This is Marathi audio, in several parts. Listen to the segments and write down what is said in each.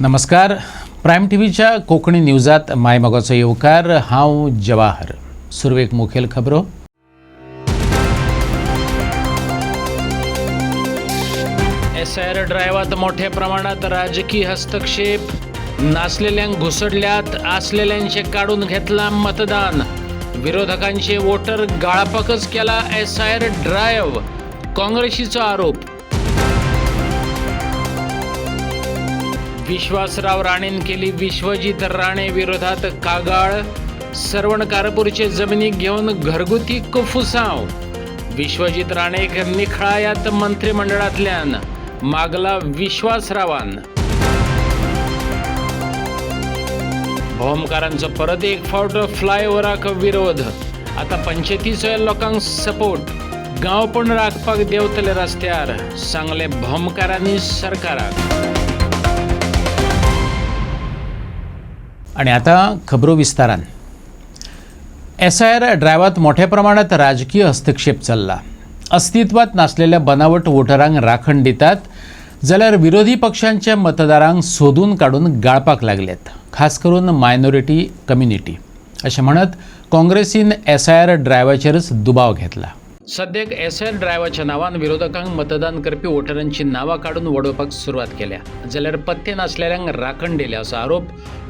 नमस्कार. प्रायम टीव्हीच्या कोकणी न्यूजात मायमोगाचो येवकार. हांव जवाहर. सुरवेक मुखेल खबरो. SIR ड्रायव्हात मोठ्या प्रमाणात राजकीय हस्तक्षेप. नासलेल्यांक घुसडल्यात, असलेल्यांचे काढून घेतला मतदान. विरोधकांचे वोटर गाळपाकच केला SIR ड्रायव्ह. काँग्रेसीचो आरोप. विश्वासराव राणेन केली विश्वजीत राणे विरोधात कागाळ. सरवण कारपूरचे जमिनी घेऊन घरगुती कुफुसांव. विश्वजीत राणेक निखळायात मंत्रिमंडळांतल्यान मागला विश्वासरावान. भोमकारांचो परत एक फावट फ्लायओव्हराक विरोध. आता पंचायतीचो लोकांक सपोर्ट. गांव पण राखपाक देंवतले रस्त्यार, सांगले भोमकारांनी सरकाराक. आणि आता खबरो विस्तारान. SIR ड्रायव्हात मोठ्या प्रमाणात राजकीय हस्तक्षेप चल्ला. अस्तित्वात नासलेल्या बनावट वोटरांक राखण दितात जाल्यार विरोधी पक्षांच्या मतदारांक सोदून काडून गाळपाक लागलेत, खास करून मायनॉरिटी कम्युनिटी. अशें म्हणत काँग्रेसीन SIR ड्रायव्हाचेरच दुबाव घेतला. सद्याक SIR ड्रायव्हाच्या नांवान विरोधकांक मतदान करपी वोटरांची नांवां काडून वडोवपाक सुरवात केल्या, जाल्यार पत्ते नासलेल्यांक राखण दिल्या असो आरोप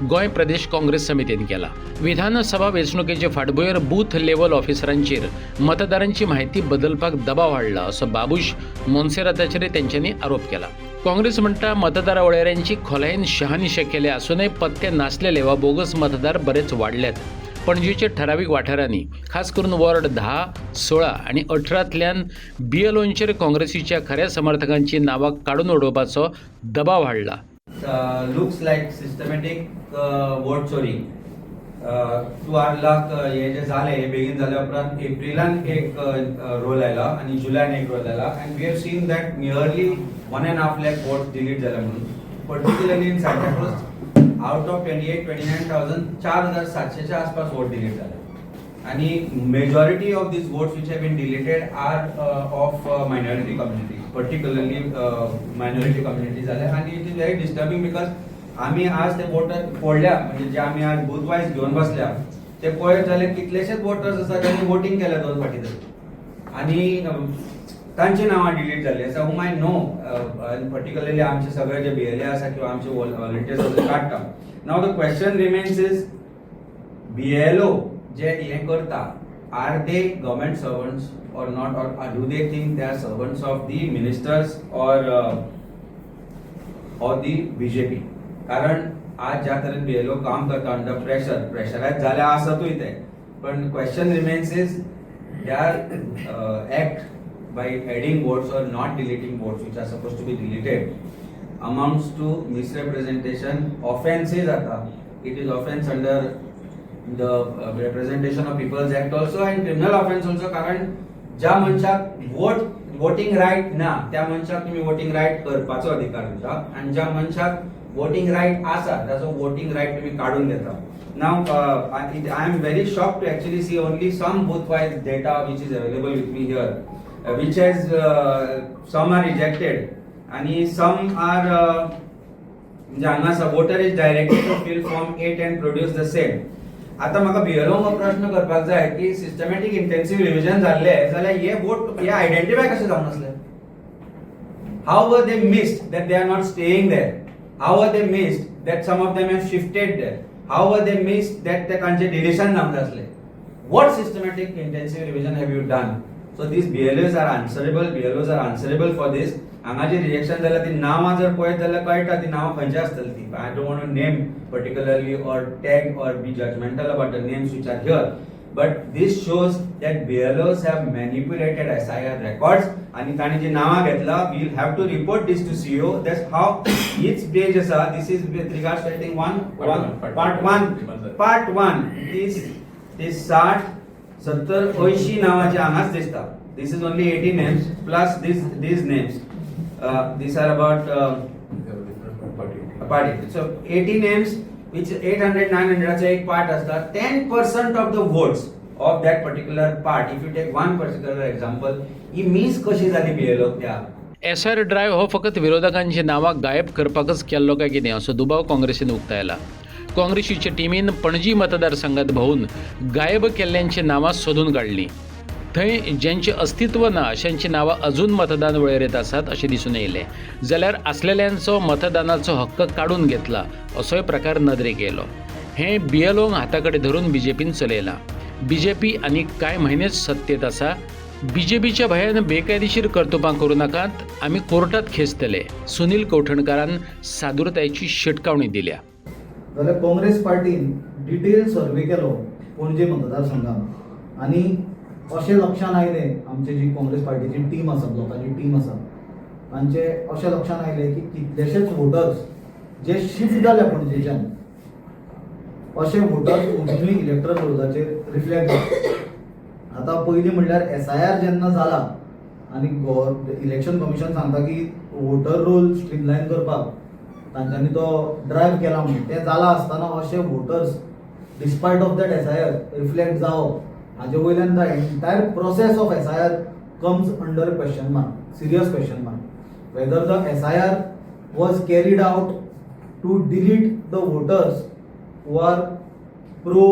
गोंय प्रदेश काँग्रेस समितीन केला. विधानसभा वेंचणुकेचे फाटभुंयेर बूथ लेव्हल ऑफिसरांचेर मतदारांची म्हायती बदलपाक दबाव हाडला असो बाबूश मोन्सेराताचेर तेंच्यांनी आरोप केला. काँग्रेस म्हणटा मतदार वळेऱ्यांची खोलायेन शहानिशा केल्या असूनय पत्ते नासलेले वा बोगस मतदार बरेच वाडल्यात. पणजीच्या ठराविक वाठारांनी, खास करून वॉर्ड 10, 16 आणि 18तल्यान BLOंचेर काँग्रेसीच्या खऱ्या समर्थकांची नांवां काडून उडोवपाचो दबाव हाडला. लुक्स लायक सिस्टमॅटिक वोट चोरी. टू आर लक हे जे जाले हे बेगीन जाल्या उपरांत एप्रिलान एक रोल आयला आणि जुलयान एक रोल आयला. And we have seen that nearly 1.5 lakh vote delete झाले म्हणून. Particularly in Santa Cruz out of 29,000 4,700च्या आसपास वोट डिलीट झाले. आणि majority of these votes which have been deleted are of minority community, particularly minority community झाले. आणि it is very disturbing because आम्ही आज ते वोटर पडल्या, म्हणजे जे आम्ही आज बूथ वायज घेऊन बसल्या, ते पळयत जाल्यार कितलेशेच वोटर्स आसा ज्यांनी वोटिंग केल्या 2 फावटी तरी, आणि तांची नांवां डिलीट जाल्ली आसा. हूम आय नो पर्टिक्युलरली आमचे सगळे जे BLA आसा किंवा आमचे व्हॉलंटियर्स काडटा. नाव the question remains is BLO जे हे करता, are they government servants or not, or do they think they are servants of the ministers or the BJP? कारण आज ज्या तरेन BLO काम करता अंडर प्रेशरायज जाल्या आसतूय ते, पण question remains is their act by adding votes or not deleting votes which are supposed to be deleted amounts to misrepresentation. Offenses आता, it is offense under the Representation of People's Act also and criminal offense also. कारण ज्या मनशाक वोटिंग राईट ना त्या मनशाक तुम्ही वोटिंग राईट करपाचो अधिकार दिता, आणि ज्या मनशाक वोटिंग राईट आसा त्याचो वोटिंग राईट तुम्ही काढून घेता. Now I am very shocked to actually see only some booth wise data which is available with me here, which has some are rejected and some are ज्यांना voter is directed to fill form 8 and produce the same. आता म्हाका BLO प्रश्न करपाक जाय की सिस्टमॅटिक इंटेन्सिव्ह रिव्हिजन जाल्ले जाल्यार हे वोट हे आयडेंटिफाय कशे जावन आसले? How were they missed that they are not staying there? How were they missed that some of them have shifted there? How were they missed that ते तांचे डिलिशन जावंक आसले? What systematic intensive revision have you done? So these BLOs are answerable for this. हांगा जे रिजेक्शन जाल्यार ती नांवां जर पळयत जाल्यार कळटा ती नांवां खंयची आसतली ती. I don't want to name particularly or tag or be judgmental about the names which are here, but this shows that BLOs have manipulated SIR records आणि तांणी जी नांवां घेतला, we'll have to report this to CEO. That's how each page आसा. This is with regards to rating part 1 is 60, 70, 80 नावांचे हांगाच दिसता. This is only 80 names plus these names. These are about party. So 80 names which 800, 900 चा एक part असता. 10% of the votes of that particular part, if you take one particular example, he miss कशी झाली BLO त्या SR ड्रायव्ह हो फकत विरोधकांची नावां गायब करपाकच केल्लो काय कितें असो दुबाव काँग्रेसीन उक्तायला. काँग्रेसीचे टीमीन पणजी मतदारसंघात भोवून गायब केल्ल्यांची नावां सोदून काडलीं. थंय ज्यांचे अस्तित्व ना अशांची नावां अजून मतदान वळेरेंत आसात अशें दिसून येयलें. जाल्यार आसलेल्यांचो मतदानाचो हक्क काडून घेतला असोय प्रकार नदरेक येयलो. हें BLOंक हाताकडे धरून BJPन चलयलां. BJP आनी कांय म्हयनेच सत्तेत आसा. BJPच्या भयान बेकायदेशीर कर्तुबां करूं नाकात, आमी कोर्टात खेचतले. सुनील कौठणकारान सादुरतायेची शिटकावणी दिल्या. जाल्यार काँग्रेस पार्टीन डिटेल सर्वे केलो पणजे मतदारसंघात आनी अशें लक्षान आयलें, आमची जी काँग्रेस पार्टीची टीम आसा, ब्लॉकाची टीम आसा, तांचे अशें लक्षान आयलें की कितलेशेच वोटर्स जे शिफ्ट जाले पणजेच्यान अशे वोटर्स अजुनूय इलेक्ट्रल रोलाचेर रिफ्लेक्ट जाता. आतां पयलीं म्हणल्यार SIR जेन्ना जाला आनी इलेक्शन कमिशन सांगता की वोटर रोल स्ट्रीमलायन करपाक तांच्यांनी तो ड्रायव्ह केला म्हणून तें जालां आसतना अशे voters despite of that SIR reflect जावप हाजे वयल्यान the entire process of SIR comes under question mark, serious question mark. Whether the SIR was carried out to delete the voters who are pro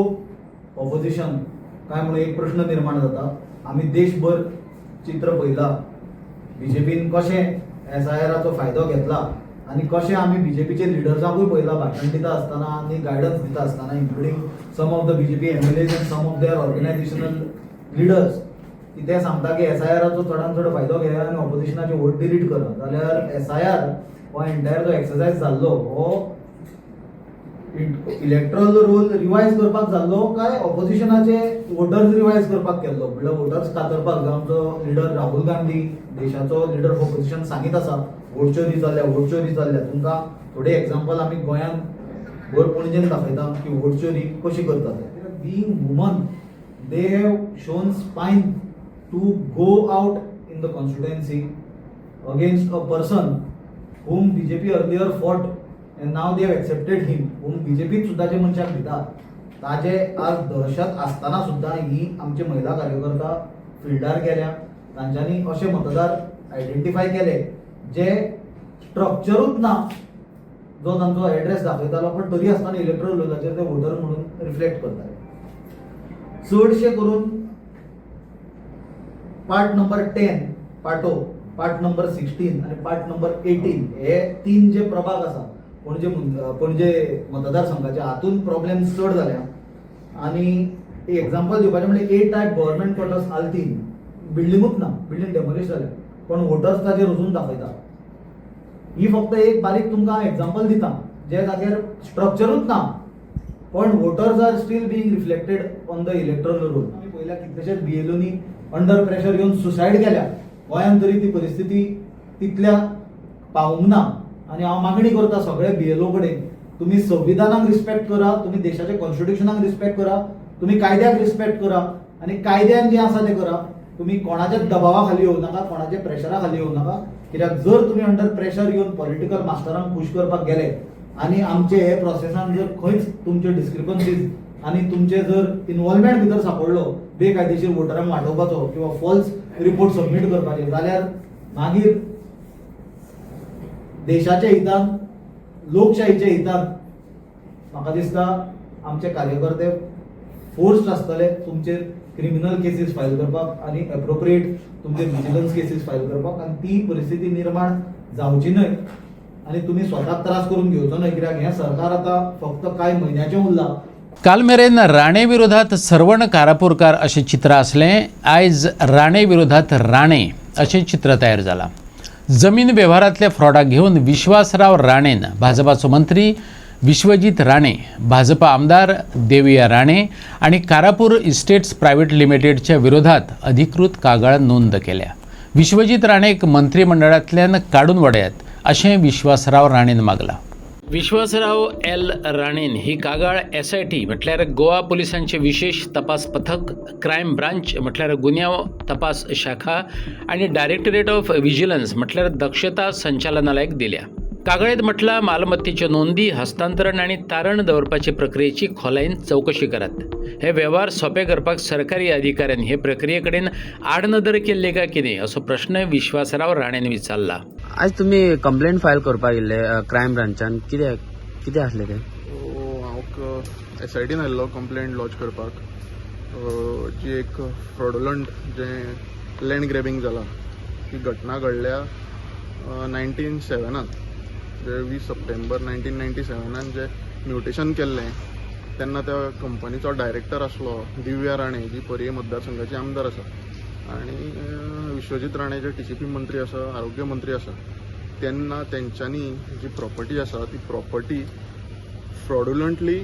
opposition काय म्हणून एक प्रश्न निर्माण जाता. आमी देशभर चित्र पळयलां, BJPन कशें SIRाचो फायदो घेतला आनी कशें आमी BJPचे लिडर्सांकूय पळयलां भाशण दिता आसतना आनी गायडन्स दिता आसतना, including some of the BJP MLAs and some of their organisational leaders, की ते सांगता की SIRाचो चडांत चड फायदो घेया आनी ऑपोजिशनाचे वोट डिलीट करा. जाल्यार SIR हो एंटायर जो एक्सरसायज जाल्लो हो इलेक्ट्रल रोल रिवायज करपाक जाल्लो काय ऑपोजिशनाचे वोटर्स रिवायज करपाक केल्लो? म्हणल्यार वोटर्स कातरपाक, जो आमचो लिडर राहुल गांधी, देशाचो लिडर ऑफ ऑपोजिशन, सांगीत आसा वोट चोरी जाल्ल्या. तुमकां थोडे एक्झाम्पल आमी गोंयांत भर पणजेन दाखयता की वोट चोरी कशी करतात. Being woman they have shown spine to go out in the constituency against a person whom BJP earlier fought and now they have accepted him, whom BJP सुद्धा जे मनशाक दिता ताजे आज दहशत आसतना सुद्धा ही आमचे महिला कार्यकर्ता फिल्डार गेल्या. तांच्यांनी अशे मतदार आयडेंटिफाय केले जे स्ट्रक्चरूच ना जो तांचो एड्रेस दाखयतालो, पण तरी आसतना इलेक्ट्रल रोलाचेर ते वोटर म्हणून रिफ्लेक्ट करताले. चडशे करून पार्ट नंबर 10 पाटो, पार्ट नंबर 16 आणि पार्ट नंबर 18 हे 3 जे प्रभाग आसा पणजे मतदारसंघाचे, हातून प्रॉब्लेम चड जाल्या. आणि एक्झाम्पल दिवपाचें म्हणजे 8 टायप गव्हर्नमेंट क्वार्टर्स आल्तीन, बिल्डिंगूच ना, बिल्डिंग डेमोलिश जाल्या, पण वोटर्स ताजेर अजून दाखयता. ही फक्त एक बारीक तुमकां एक्झाम्पल दिता जे जाग्यार स्ट्रक्चरूच ना, पण voters are still being reflected on the erectile role. आमी पयल्या कितलेशेच BLOनी अंडर प्रेशर येवन सुसायड केल्या. गोंयांत तरी ती परिस्थिती तितल्या पावूंक ना. आणि हांव मागणी करता सगळे BLO कडेन, तुम्ही संविधानाक रिस्पेक्ट करा, तुम्ही देशाच्या कॉन्स्टिट्युशनाक रिस्पेक्ट करा, तुम्ही कायद्याक रिस्पेक्ट करा आणि कायद्यान जे आसा ते करा. तुम्ही कोणाच्याच दबावा खाली येऊ नका, कोणाच्या प्रेशरा खाली येऊ नका. कित्याक जर तुम्ही अंडर प्रेशर येवन पॉलिटिकल मास्टरांक खुश करपाक गेले आणि आमचे हे प्रोसेसान जर खंयच तुमचे डिस्क्रिपन्सीज आणि तुमचे जर इन्वॉल्वमेंट भितर सापडलो बेकायदेशीर वोटरांक वाटोवपाचो किंवा फॉल्स रिपोर्ट सबमीट करपाचे, जाल्यार मागीर देशाच्या हितान, लोकशाहीच्या हितान म्हाका दिसता आमचे कार्यकर्ते फोर्स्ड आसतले तुमचे क्रिमिनल केसीस फायल करपाक आणि एप्रोप्रिएट तुमचे विजिलन्स केसीस फायल करपाक, आणि ती परिस्थिती निर्माण जावची न्हय आणि तुम्ही स्वताक त्रास करून घेवचो न्हय. कित्याक हें सरकार आतां फक्त कांय म्हयन्याचें उरलां. काल मेरेन राणे विरोधात सरवण कारापूरकार अशें चित्र आसलें. आयज राणे विरोधात राणे अशें चित्र तयार जालां. जमीन वेव्हारांतल्या फ्रॉडाक घेवन विश्वासराव राणेन भाजपाचो मंत्री विश्वजीत राणे, भाजपा आमदार देविया राणे आणि कारापूर इस्टेट्स प्रायव्हेट लिमिटेडच्या विरोधात अधिकृत कागाळ नोंद केल्या. विश्वजीत राणेक मंत्रिमंडळांतल्यान काडून वडयात अशें विश्वासराव राणेन मागलां. विश्वासराव एल राणेन ही कागाळ SIT म्हटल्यार गोवा पुलिसांचे विशेष तपास पथक, क्रायम ब्रांच म्हटल्यार गुन्यांव तपास शाखा आणि डायरेक्टरेट ऑफ विजिलन्स म्हटल्यार दक्षता संचालनालयाक दिल्या. कागाळीत म्हटलां मालमत्तेच्यो नोंदी, हस्तांतरण आणि तारण दवरपाचे प्रक्रियेची खोलायेन चवकशी करात. हे व्यवहार सोपे करपाक सरकारी अधिकाऱ्यांनी हे प्रक्रिये कडेन आडनदर केल्ले काय कितें असो प्रश्न विश्वासराव राणेन विचारला. आज तुम्ही कंप्लेंट फायल करपाक गेल्ले क्रायम ब्रांचान कितें आसलें तें? हांव SITन आयिल्लो कंप्लेंट लॉन्च करपाक जी एक फ्रॉडुलंट जें लँड ग्रॅबिंग जालां ही घटना घडल्या 1997 जे 20 सप्टेंबर 1997 जे म्युटेशन केल्लें तेन्ना त्या कंपनीचो डायरेक्टर आसलो दिव्या राणे जी पर्ये मतदारसंघाची आमदार आसा आनी विश्वजीत राणे जे TCP मंत्री आसा आरोग्य मंत्री आसा तेन्ना तेंच्यांनी जी प्रॉपर्टी आसा ती प्रॉपर्टी फ्रॉडुलंटली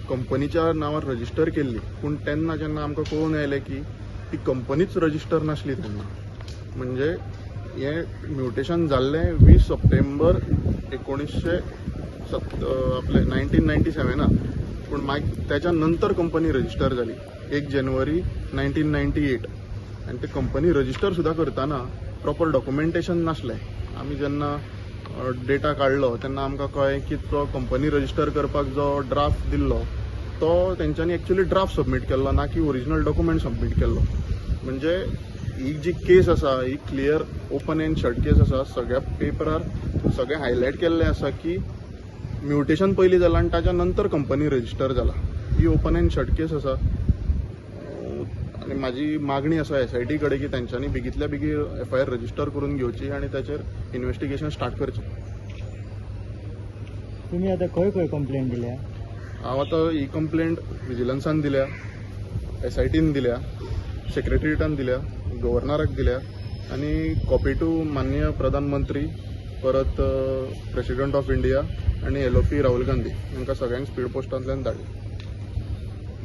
कंपनीच्या नांवार रजिस्टर केल्ली पूण तेन्ना जेन्ना आमकां कळून येयलें की ती कंपनीच रजिस्टर नासली तेन्ना म्हणजे हें म्युटेशन जाल्लें 20 सप्टेंबर 1997 पूण मागीर त्याच्या नंतर कंपनी रजिस्टर जाली 1 जानेवारी 1998 आनी ते कंपनी रजिस्टर सुद्दां करतना प्रॉपर डॉक्युमेंटेशन नासलें. आमी जेन्ना डेटा काडलो तेन्ना आमकां कळ्ळें की तो कंपनी रजिस्टर करपाक जो ड्राफ्ट दिल्लो तो तेंच्यांनी एक्चुअली ड्राफ्ट सबमीट केल्लो ना की ओरिजिनल डॉक्युमेंट सबमीट केल्लो. म्हणजे ही जी केस आसा ही क्लियर ओपन एंड शट केस आसा. सगळ्या पेपरार सगळें हायलायट केल्लें आसा की म्युटेशन पयलीं जालां आनी ताच्या नंतर कंपनी रजिस्टर जाला. ही ओपन एंड शट केस आसा आनी म्हाजी मागणी आसा SIT कडेन की तेंच्यांनी बेगींतल्या बेगीन FIR रजिस्टर करून घेवची आनी ताचेर इन्व्हेस्टिगेशन स्टार्ट करचें. तुम्ही आता खंय कंप्लेंट दिल्या? हांव आतां ही कंप्लेंट विजिलन्सान दिल्या, SITन दिल्या, सेक्रेटरिएटान दिल्या, गव्हर्नराक दिल्या आनी कॉपी टू माननीय प्रधानमंत्री परत प्रेसिडेंट ऑफ इंडिया आनी LOP राहुल गांधी हांकां सगळ्यांक स्पीड पोस्टांतल्यान धाडली.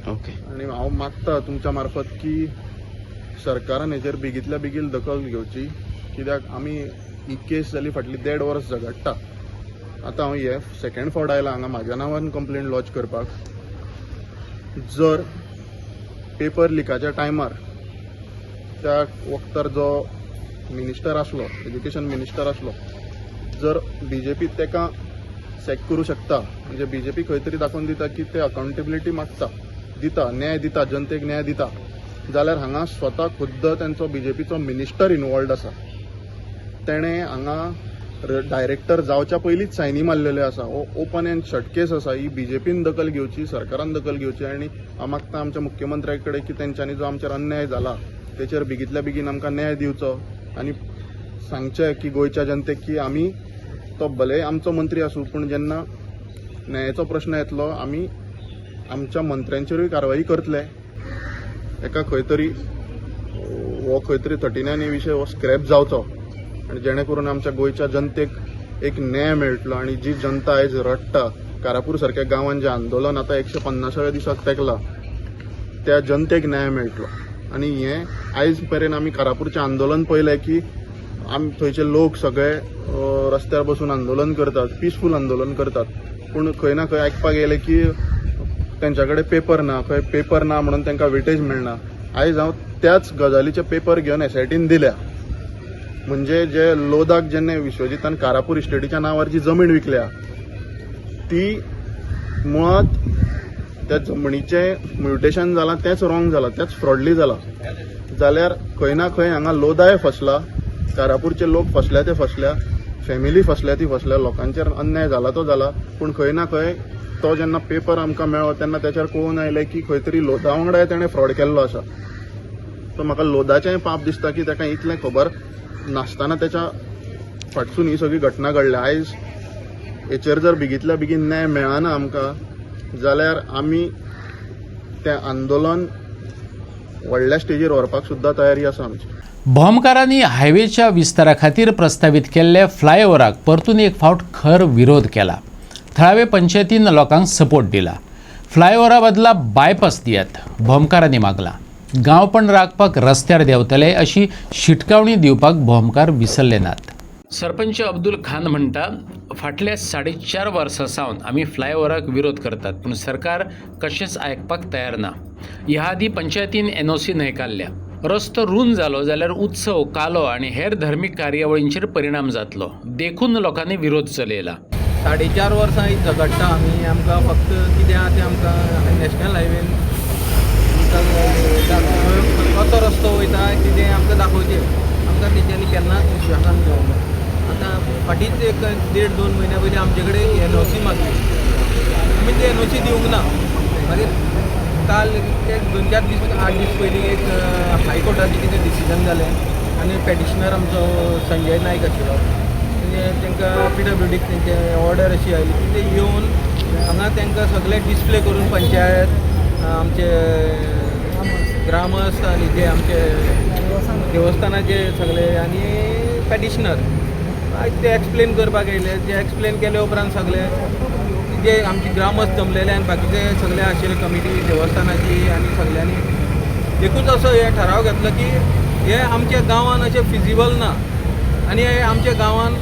ओके. आनी हांव मागता तुमच्या मार्फत की सरकारान हेचेर बेगींतल्या बेगीन दखल घेवची कित्याक आमी ही केस जाली फाटली 1.5 वर्स झगडटा. आतां हांव हे सेकंड फावट आयलां हांगा म्हाज्या नांवान कंप्लेंट लॉन्च करपाक. जर पेपर लिकाच्या टायमार त्या वक्तार जो मिनिस्टर आसलो एज्युकेशन मिनिस्टर आसलो जर BJP तेका सॅक करूं शकता म्हणजे BJP खंय तरी दाखोवन दिता की ते अकाउंटेबिलिटी मागता दिता न्याय दिता जनतेक न्याय दिता जाल्यार हांगा स्वता खुद्द तेंचो BJPचो मिनिस्टर इनवॉल्ड आसा. तेणें हांगा डायरेक्टर जावच्या पयलींच सायनी मारलेल्यो आसा. ओपन एंड शट केस आसा. ही BJPन दखल घेवची, सरकारान दखल घेवची आनी हांव मागता आमच्या मुख्यमंत्र्या कडेन की तेंच्यांनी जो आमचेर अन्याय जाला तेचेर बेगींतल्या बेगीन आमकां न्याय दिवचो आनी सांगचें की गोंयच्या जनतेक की आमी तो भले आमचो मंत्री आसूं पूण जेन्ना न्यायाचो प्रश्न येतलो आमी आमच्या मंत्र्यांचेरूय कारवाई करतले. एका खंय तरी 39A विशय हो स्क्रॅप जावचो आनी जेणे करून आमच्या गोंयच्या जनतेक एक न्याय मेळटलो आनी जी जनता आयज रडटा कारापूर सारक्या गांवांत जें आंदोलन आतां 150व्या दिसाक तेंकलां त्या जनतेक न्याय मेळटलो. आनी हें आयज पर्यंत आमी कारापूरचें आंदोलन पळयलें की आमी थंयचे लोक सगळे रस्त्यार बसून आंदोलन करतात, पिसफूल आंदोलन करतात पूण खंय ना खंय आयकपाक येयलें की तेंच्या कडेन पेपर ना, खंय पेपर ना म्हणून तांकां वेटेज मेळना. आयज हांव त्याच गजालीचे पेपर घेवन SITन दिल्या. म्हणजे जे लोदाक जेन्ना विश्वजितान कारापूर इस्टेटीच्या नांवार जी जमीन विकल्या ती मुळात त्या जमनीचें म्युटेशन जालां तेंच रॉंग जालां, तेंच फ्रॉडली जालां. जाल्यार खंय ना खंय हांगा लोदाय फसला, कारापूरचे लोक फसल्या ते फसल्या, फॅमिली फसल्या ती फसल्या, लोकांचेर अन्याय जाला तो जाला पूण खंय ना खंय तो जेन्ना पेपर आमकां मेळ्ळो तेन्ना त्याचेर कळून आयलें की खंय तरी लोदा वांगडाय तेणें फ्रॉड केल्लो आसा. सो म्हाका लोदाचेंय पाप दिसता की ताका इतलें खबर नासतना त्याच्या फाटसून ही सगळी घटना घडल्या. आयज हेचेर जर बेगींतल्या बेगीन न्याय मेळना आमकां जाल्यार आमी तें आंदोलन व्हडल्या स्टेजीर व्हरपाक सुद्दां तयारी आसा आमची. बॉम्बकारांनी हायवेच्या विस्तारा खातीर प्रस्तावित केल्ल्या फ्लायओव्हराक परतून एक फावट खर विरोध केला. थळावे पंचायतीन लोकांक सपोर्ट दिला. फ्लायओव्हरा बदला बायपास दियात बॉम्बकारांनी मागला. गांवपण राखपाक रस्त्यार देंवतले अशी शिटकावणी दिवपाक बॉम्बकार विसरले नात. सरपंच अब्दुल खान म्हणटा फाटल्या 4.5 वर्सां सावन आमी फ्लायओव्हराक विरोध करतात पूण सरकार कशेंच आयकपाक तयार ना. ह्या आदी पंचायतीन NOC न्हयकारल्या. रस्तो रुंद जालो जाल्यार उत्सव, कालो आनी हेर धर्मीक कार्यावळींचेर परिणाम जातलो देखून लोकांनी विरोध चलयला. 4.5 वर्सां झगडटा आमी. आमकां फक्त कितें आहा तें आमकां नॅशनल हायवेन कसो रस्तो वयता कितें आमकां दाखोवचें आमकां तेंच्यांनी केन्नाच विश्वासान घेवंक ना. आतां फाटींच एक 1.5-2 म्हयन्या पयलीं आमचे कडेन NOC मागली, आमी ते NOC दिवंक ना. मागीर काल एक 2-4 दीस 8 दीस पयलीं एक हायकोर्टाचें कितें डिसिजन जालें आनी पेटिशनर आमचो संजय नायक आशिल्लो, म्हणजे तांकां PWDक तेंचे ऑर्डर अशी आयली की ते येवन हांगा तांकां सगळे डिस्प्ले करून पंचायत आमचे ग्रामस्थ आनी जे आमचे देवस्थानाचे सगळे आनी पेटिशनर आयज ते एक्सप्लेन करपाक येयले. जे एक्सप्लेन केले उपरांत सगळे जे आमचे ग्रामस्थ जमलेले आनी बाकीचे सगळे आशिल्ले कमिटी देवस्थानाची आनी सगळ्यांनी एकूच असो हे ठराव घेतलो की हे आमच्या गांवान अशें फिजिबल ना आनी हे आमच्या गांवान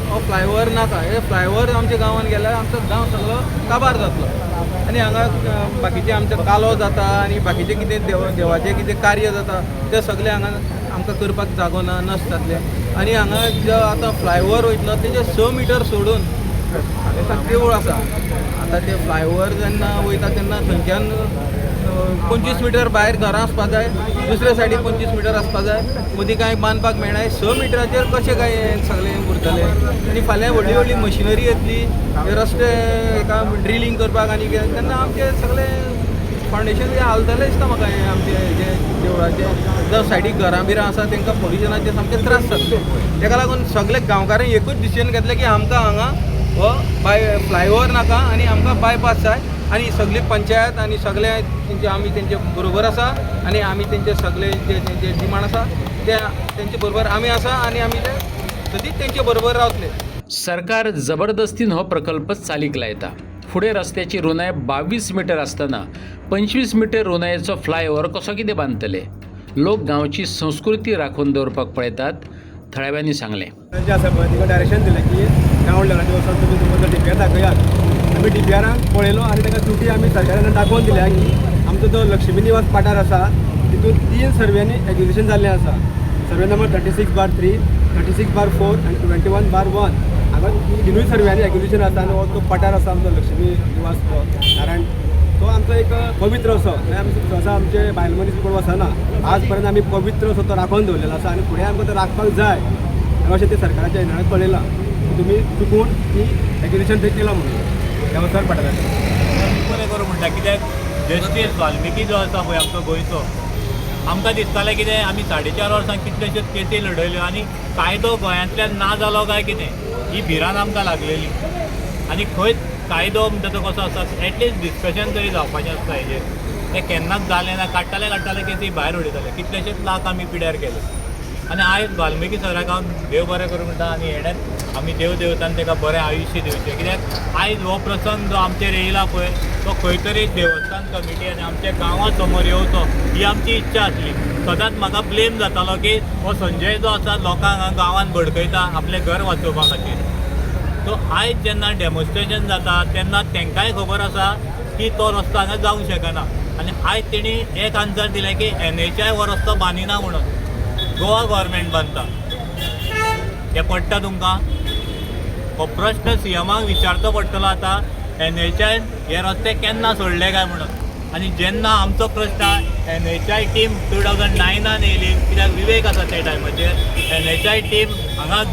हो फ्लायओवर नाका. हे फ्लायओवर आमच्या गांवान गेल्यार आमचो गांव सगळो काबार जातलो आनी हांगा बाकीचे आमचे कालो जाता आनी बाकीचे कितें देवाचें कितें कार्य जाता तें सगळें हांगा आमकां करपाक जागो ना, नश्ट जातलें. आनी हांगा जो आतां फ्लायओवर वयतलो तेजे 6 मिटर सोडून एका देवूळ आसा. आतां ते फ्लायओवर जेन्ना वयता तेन्ना थंयच्यान 25 मिटर भायर घरां आसपा जाय, दुसऱ्या सायडीक 25 मिटर आसपा जाय, मदीं कांय बांदपाक मेळना. 6 मिटराचेर कशें काय सगळें उरतलें. आनी फाल्यां व्हडली व्हडली मशिनरी येतली हे रस्ते एका ड्रिलींग करपाक आनी कितें तेन्ना आमचे सगळें फावंडेशन बी हालतलें दिसता म्हाका. हें आमचे जे देवळाचे जो सायडीक घरां बिरां आसा तांकां पोल्युशनाचे सामके त्रास जातले. ताका लागून सगळे गांवकारांनी एकूच डिसिजन घेतलें की आमकां हांगा हो फ्लायओवर नाका आनी आमकां बायपास जाय आनी सगळी पंचायत आनी सगळे तेंचे आमी तेंचे बरोबर आसा आनी आमी तेंचे सगळे जे तेंचे डिमांड आसा ते तेंचे बरोबर आमी आसा आनी आमी ते सदींच तेंचे बरोबर रावतले. सरकार जबरदस्तीन हो प्रकल्पच चालीक लायता. फुडें रस्त्याची रुंदाय 22 मिटर आसतना 25 मिटर रुंदायेचो फ्लायओवर कसो कितें बांदतले? लोक गांवची संस्कृती राखून दवरपाक पळयतात, थळाव्यांनी सांगलें. जे आसा पळय तिका डायरेक्शन दिलें की गांव लेवलाचेर वचून तुमी तुमचो DPR दाखयात. आमी DPRाक पळयलो आनी ताका त्रुटी आमी सरकारान दाखोवन दिल्या की आमचो जो लक्ष्मी निवास पाठार आसा तितून 3 सर्व्यांनी एक्विजिशन जाल्लें आसा. सर्वे नंबर 36/3, 36/4 आनी 21/1 हांगा तिनूय सर्व्यांनी एक्विजिशन आसा आनी हो तो पठार आसा आमचो लक्ष्मी निवास तो नारायण तो आमचो एक पवित्र असो. आमी सहसा आमचे बायल मनीस कोण वचना, आज पर्यंत आमी पवित्र असो तो राखून दवरलेलो आसा आनी फुडें आमकां तो राखपाक जाय अशें ते सरकाराच्या येणाऱ्याक कळयलां. तुमी चुकून ती एक्विजिशन थंय केलां म्हणून देवस्थान पठाराचेर बरें करूं म्हणटा. कित्याक जस्टीस वाल्मिकी जो आसा पळय आमचो गोंयचो, आमकां दिसतालें कितें आमी 4.5 वर्सां कितल्योश्योच केसी लडयल्यो आनी कायदो गोंयांतल्यान ना जालो काय कितें ही भिरांत आमकां लागलेली. आनी खंय कायदो म्हणटा तो कसो आसा एटलिस्ट डिस्कशन तरी जावपाचें आसता हेजेर. तें केन्नाच जालें ना. काडटाले केसी भायर उडयताले. कितलेशेच लाख आमी पिड्यार केले आनी आयज वाल्मिकी सराक हांव देव बरें करूं म्हणटा आनी हेड्यात आमी देव देवतान ताका बरें आयुश्य दिवचें. कित्याक आयज हो प्रसंग जो आमचेर येयला पळय तो खंय तरी देवस्थान कमिटी आनी आमच्या गांवा समोर येवचो ही आमची इच्छा आसली. सदांच म्हाका ब्लेम जातालो की हो संजय जो आसा लोकांक गांवांत भडकयता आपलें घर वाचोवपा खातीर. सो आयज जेन्ना डेमॉन्स्ट्रेशन जाता तेन्ना तांकांय खबर आसा की तो रस्तो हांगा जावंक शकना आनी आयज तेणी एक आन्सर दिलें की NHI हो रस्तो बांदिना म्हणून गोवा गव्हर्मेंट बांदता. हें पडटा तुमकां? हो प्रश्न CMाक विचारचो पडटलो आतां. NHI हे रस्ते केन्ना सोडले काय म्हणून. आनी जेन्ना आमचो प्रश्न NHI टीम 2009 येयली कित्याक विवेक आसा त्या टायमाचेर NHI टीम हांगा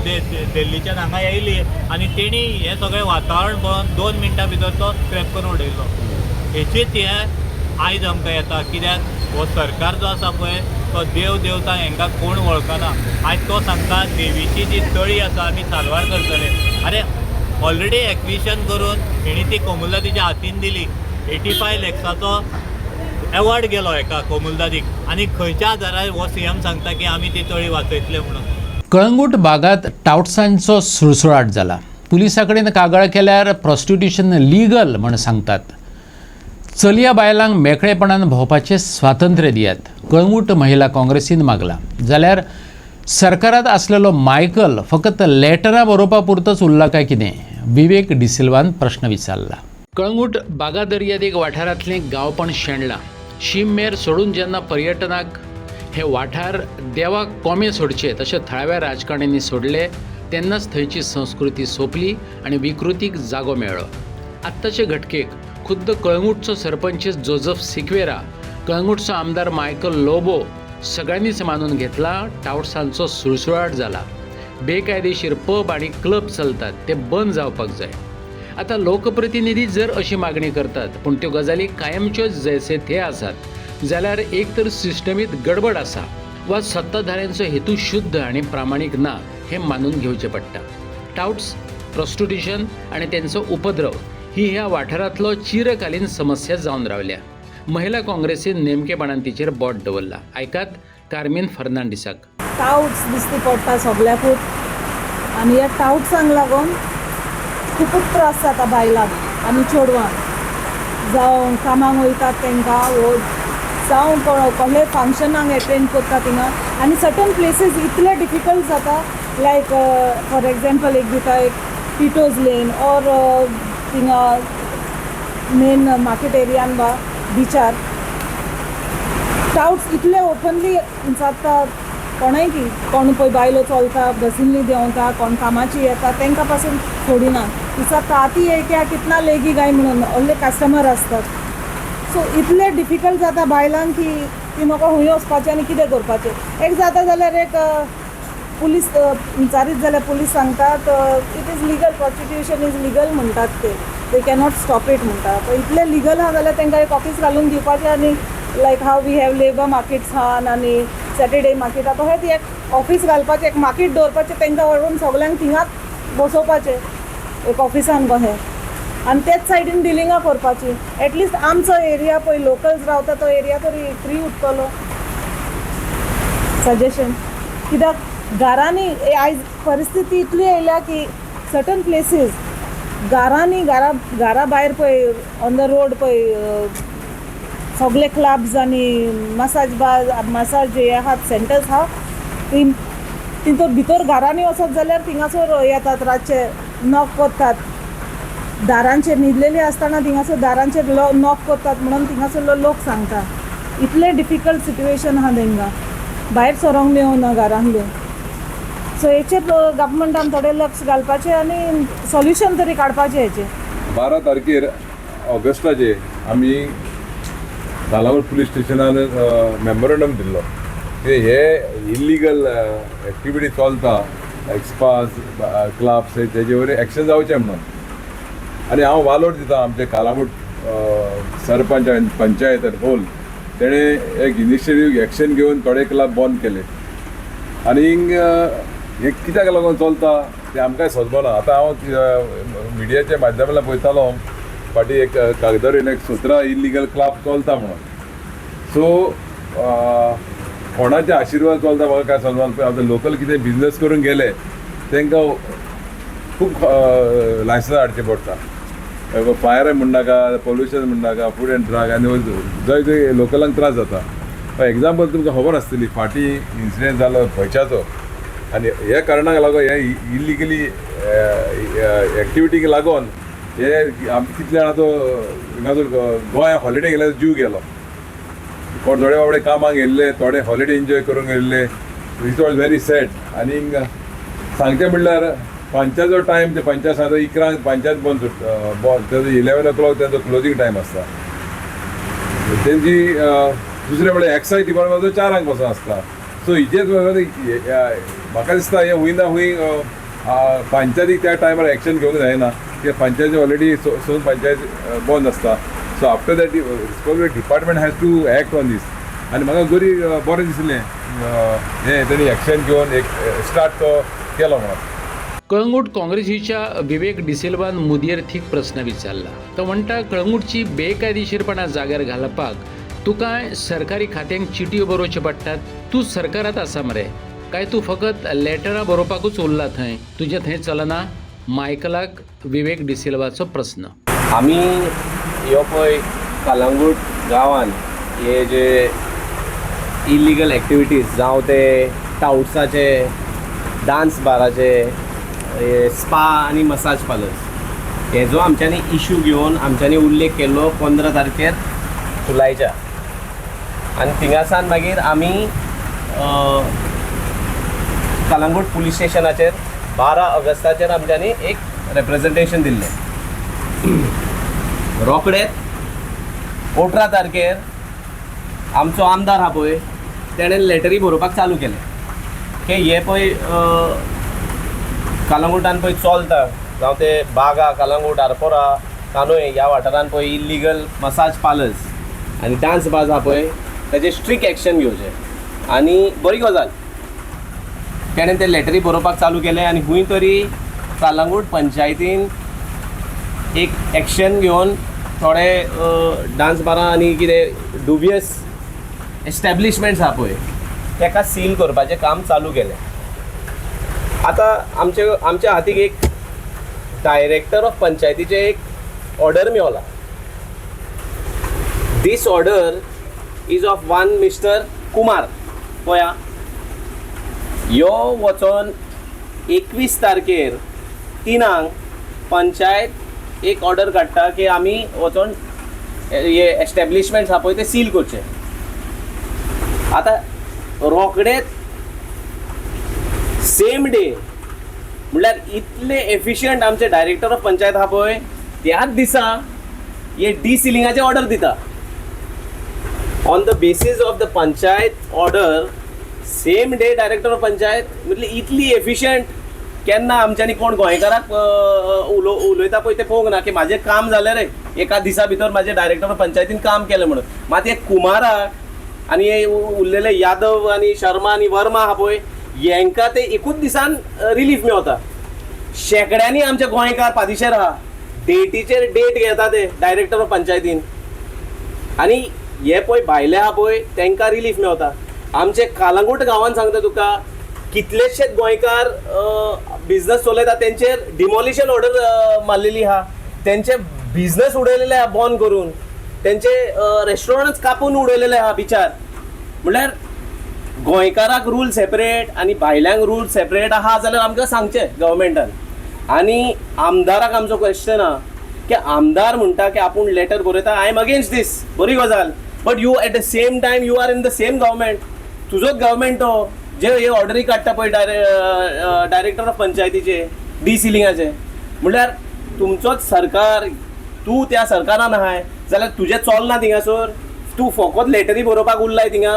दिल्लीच्यान हांगा येयली आनी तेणी हें सगळें वातावरण पळोवन 2 मिनटां भितर तो स्क्रॅप करून उडयलो. हेचीच हें आयज आमकां येता. कित्याक हो सरकार जो आसा पळय तो देव देवता हांकां कोण वळखना. आयज तो सांगता देवीची जी तळी आसा आमी साल्वार करतले. अरे ऑलरेडी एक्विजिशन करून हेणी ती कोमुलदादीच्या हातीन दिली. 85 लॅक्साचो एवॉर्ड गेलो एका कोमुलदादीक आनी खंयच्या आदारार हो CM सांगता की आमी ती तळी वाचयतले म्हणून. कळंगूट भागात टावट्सांचो सुळसुळाट जाला. पुलिसा कडेन कागाळ केल्यार प्रॉस्टिट्यूशन लीगल म्हण सांगतात. चलया बायलांक मेकळेपणान भोंवपाचें स्वातंत्र्य दियात, कळंगूट महिला काँग्रेसीन मागला. जाल्यार सरकारांत आसलेलो मायकल फकत लेटरां बरोवपा पुरतोच उरला काय कितें? विवेक डिसिल्वान प्रश्न विचारला. कळंगूट बागा दर्यादेग वाठारांतलें गांवपण शेणलां. शिममेर सोडून जेन्ना पर्यटनाक हे वाठार देवाक कोमे सोडचे तशें थळाव्या राजकारण्यांनी सोडले तेन्नाच थंयची संस्कृती सोंपली आनी विकृतीक जागो मेळ्ळो. आत्ताचे घटकेक खुद्द कळंगूटचो सरपंच जोझफ सिक्वेरा कळंगूटचा आमदार मायकल लोबो सगळ्यांनीच मानून घेतला. टाउट्सांचो सुळसुळाट जाला. बेकायदेशीर पब आणि क्लब चलतात ते बंद जावपाक जाय. आता लोकप्रतिनिधी जर अशी मागणी करतात पूण त्यो गजाली कायमच्योच जैसे थे आसात जाल्यार एक तर सिस्टमीत गडबड आसा वा सत्ताधाऱ्यांचो हेतू शुद्ध आणि प्रामाणिक ना हे मानून घेवचें पडटा. टाउट्स, प्रॉस्टिट्यूशन आणि त्यांचो उपद्रव ही ह्या वाठारांतलो चिरकालीन समस्या जावन रावल्या. महिला काँग्रेसीन नेमकेपणान तिचेर बोट दवरला. आयकात कार्मेन फर्नांडिसाक. टाउट्स दिसती पडटा सगळ्याकूच आनी ह्या टाउट्सांक लागून खूपच त्रास जाता बायलांक आनी चेडवांक. जावं कामाक वयतात तांकां वो जावं कसले फंक्शनाक एटेंड करता थिंगा आनी सर्टन प्लेसीस इतले डिफिकल्ट जाता लायक फॉर एग्जाम्पल एक दिता एक टिटोज लेन ऑर थिंगा मेन मार्केट एरियान वा बिचार टाउट्स इतले ओपनली जाता. कोणाय की कोण पळय बायलो चलता बसींनी देंवता कोण कामाची येता तांकां पासून सोडिना. दिसा ताती एक कितना लेगी गाय म्हणून असले कस्टमर असतात. सो इतले डिफिकल्ट जाता बायलांक की ती म्हाका खंय वचपाचें आनी कितें करपाचें. एक जाता जाल्यार एक पुलीस विचारीत जाल्यार पुलीस सांगतात it is legal, prostitution is legal म्हणटात ते कॅनॉट स्टॉप इट म्हणटा. पण इतले लिगल आहा जाल्यार तांकां एक ऑफीस घालून दिवपाचें आनी like how we have labour markets आहात आनी सॅटर्डे मार्केट आतां हें एक ऑफीस घालपाचें एक मार्केट दवरपाचें तांकां व्हरून सगळ्यांक थिंगाच बसोवपाचें एक ऑफिसान कशें आनी तेच सायडीन डिलिंगां करपाची. एटलिस्ट आमचो एरिया पळय लोकल्स रावता तो एरिया तरी फ्री उरतलो. सजेशन कित्याक घरांनी आयज परिस्थिती इतली येयल्या की सर्टन प्लेसीस घरांनी घरा भायर पळय ऑन द रोड पळय सगळे क्लब्स आनी मसाज जे आहात सेंटर्स आहा तितूर भितर घरांनी वचत जाल्यार थिंगासोर येतात रातचे नॉक करतात. दारांचेर न्हिदलेले आसतना थिंगासोर दारांचेर नॉक करतात म्हणून थिंगासरलो लोक सांगता. इतले डिफिकल्ट सिट्युएशन आहा तांकां भायर सरोंक मेळना घरांतले. सो हेचेर गव्हर्मेंटान थोडें लक्ष घालपाचें आनी सोल्युशन तरी काडपाचें हेचेर. 12 तारखेर ऑगस्टाचे आमी कालावड पुलीस स्टेशनान मेमोरंडम दिल्लो की हे इल्लीगल एक्टिविटी चलता एक्सपास क्लब्स तेजे वयर एक्शन जावचें म्हणून. आनी हांव वालोर दिता आमचे कालावड सरपंच आनी पंचायत होल तेणें एक इनिशिएटीव एक्शन घेवन थोडे क्लब बंद केले. आनी हे कित्याक लागून चलता तें आमकांय समजना. आतां हांव मिडियाच्या माध्यमांतल्यान पळयतालो फाटीं एक कागदार एक 17 इल्लीगल क्लब चलता म्हणून. सो कोणाचे आशिर्वाद चलता म्हाका काय समजना. पण आतां लोकल कितें बिजनेस करून गेले तांकां खूब लायसन्स हाडचें पडटा. फायर म्हणनाका पोल्युशन म्हणनाका फूड एंड ड्रग आनी जंय जंय लोकलांक त्रास जाता. फॉर एग्जाम्पल तुमकां खबर आसतली फाटीं इन्सिडेंट जालो खंयच्याचो आनी हे कारणाक लागून हे इल्लिगली एक्टिविटीक लागून हे आमी कितले जाणां तो हिंगासर गोंया हॉलिडे गेल्यार जीव गेलो. थोडे बाबडे कामाक गेल्ले थोडे हॉलिडे एन्जॉय करूंक गेल्ले. It was very sad. आनी सांगचें म्हणल्यार पंचाचो टायम ते पंचा सांगता 11 पंचायत बंद तेजो 11 o'clock तेजो क्लोजींग टायम आसता. तेंची दुसरे कडेन एक्सायज डिपार्टमेंटाचो 4 पासून आसता. सो हेजेच म्हाका दिसता हे हूंय ना हूंय पंचायतीक त्या टायमार एक्शन घेवंक जायना कित्याक पंचायती ऑलरेडी सोन पंचायत बंद आसता. So after that responsible department has to act on this. आनी म्हाका बरी बरें दिसलें हें तेणी एक्शन घेवन एक स्टार्ट तो केलो म्हणून. कळंगूट काँग्रेसीच्या विवेक डिसिल्वान मुदयेर थीक प्रस्न विचारला. तो म्हणटा कळंगूटची बेकायदेशीरपणां जाग्यार घालपाक तुकाय सरकारी खात्यांक चिटयो बरोवच्यो पडटात. तूं सरकारांत आसा मरे काय तूं फकत लेटरां बरोवपाकूच उरला थंय? तुजें थंय चलना? मायकलाक विवेक डिसिल्वाचो प्रस्न. आमी ह्यो पळय कळंगूट गांवान हे जे इल्लीगल एक्टिविटीज जावं ते टाउट्साचे डान्स बाराचे स्पा आनी मसाज पार्लर्स हेजो आमच्यांनी इश्यू घेवन आमच्यांनी उल्लेख केल्लो 15 तारखेर जुलायच्या. आनी थिंगासान मागीर आमी कळंगूट पुलीस स्टेशनाचेर 12 ऑगस्टाचेर आमच्यांनी एक रिप्रेझेंटेशन दिल्लें. रोखडेच 18 तारखेर आमचो आमदार हा पळय तेणें लेटरी बरोवपाक चालू केलें की हे पळय कलंगूटान पळय चलता जावं ते बागा कलंगूट आरपोरा कानोय ह्या वाठारांत पळय इल्लिगल मसाज पार्लर्स आनी डान्स बाज हा पळय ताजेर स्ट्रिक्ट एक्शन घेवचें आनी बरी गजाल तेणें ते लेटरी बरोवपाक चालू केलें आनी खूंय तरी कलंगूट पंचायतीन एक एक्शन घेवन थोडे डान्स बारां आनी कितें डुबियस एस्टॅब्लिशमेंट्स आहा पळय ताका सील करपाचें काम चालू केलें. आतां आमच्या हातीक एक डायरेक्टर ऑफ पंचायतीचें एक ऑर्डर मेवला. This order is of one mister Kumar. पळया ह्यो वचोन 21 तारखेर 3 पंचायत एक ऑर्डर काडटा की आमी वचोन हे एस्टॅब्लिशमेंट्स आहा पळय ते सील करचे. आतां रोखडेच सेम डे म्हणल्यार इतले एफिशियंट आमचे डायरेक्टर ऑफ पंचायत आहा पळय त्याच दिसा हे डिसिलिंगाचे ऑर्डर दिता. On the basis of the panchayat order same day director of panchayat म्हणजे इतली एफिशियंट केन्ना आमच्यांनी कोण गोंयकाराक उलयता पळय ते पळोवंक ना की म्हाजें काम जालें रे एका दिसा भितर म्हाजें डायरेक्टर ऑफ पंचायतीन काम केलें म्हणून. मात हे कुमाराक आनी हे उरलेले यादव आनी शर्मा आनी वर्मा आहा पळय हेंकां ते एकूच दिसान रिलीफ मेवता. शेकड्यांनी आमचे गोंयकार पादेशेर आहा डेटीचेर डेट घेता ते डायरेक्टर ऑफ पंचायतीन आनी हे पळय भायले आहा पळय तांकां रिलीफ मेवता. आमचे कलंगूट गांवांत सांगता तुका कितलेशेच गोंयकार बिझनस चलयता तेंचेर डिमॉलिशन ऑर्डर मारलेली आहा. तेंचे बिझनस उडयलेले आहा बंद करून तेंचे रेस्टॉरंट्स कापून उडयलेले आहा बिचार. म्हणल्यार गोंयकाराक रूल सेपरेट आनी भायल्यांक रूल सेपरेट आहा जाल्यार आमकां सांगचें गव्हर्मेंटान. आनी आमदाराक आमचो क्वेश्चन आहा की आमदार म्हणटा की आपूण लेटर बरयता आय एम अगेन्स्ट दीस बरी गजाल but you at the same time you are in the same government. तुजोच गव्हर्मेंट तो जे हे ऑर्डरी काडटा पळय डायरेक्टर ऑफ पंचायतीचे डिसिलिंगाचे म्हणल्यार तुमचोच सरकार तूं त्या सरकारान आहाय जाल्यार तुजें चलना थिंगासर तूं फकत लेटरी बरोवपाक उरलाय थिंगा.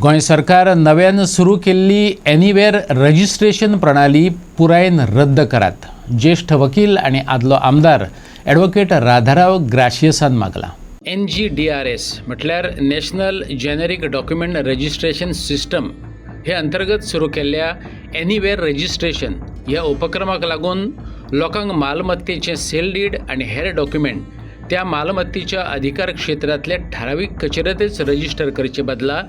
गोंय सरकार नव्यान सुरू केल्ली एनीवेअर रजिस्ट्रेशन प्रणाली पुरायेन रद्द करात. ज्येष्ठ वकील आणि आदलो आमदार ॲडव्होकेट राधाराव ग्राशियसान मागला. NGDRS म्हटल्यार national generic document registration system हे अंतर्गत सुरू केल्ल्या एनीवेअर रजिस्ट्रेशन ह्या उपक्रमाक लागून लोकांक मालमत्तेचें सेल डीड आनी हेर डॉक्युमेंट त्या मालमत्तेच्या अधिकार क्षेत्रांतल्या ठरावीक कचेरेंतच रजिस्टर करचे बदला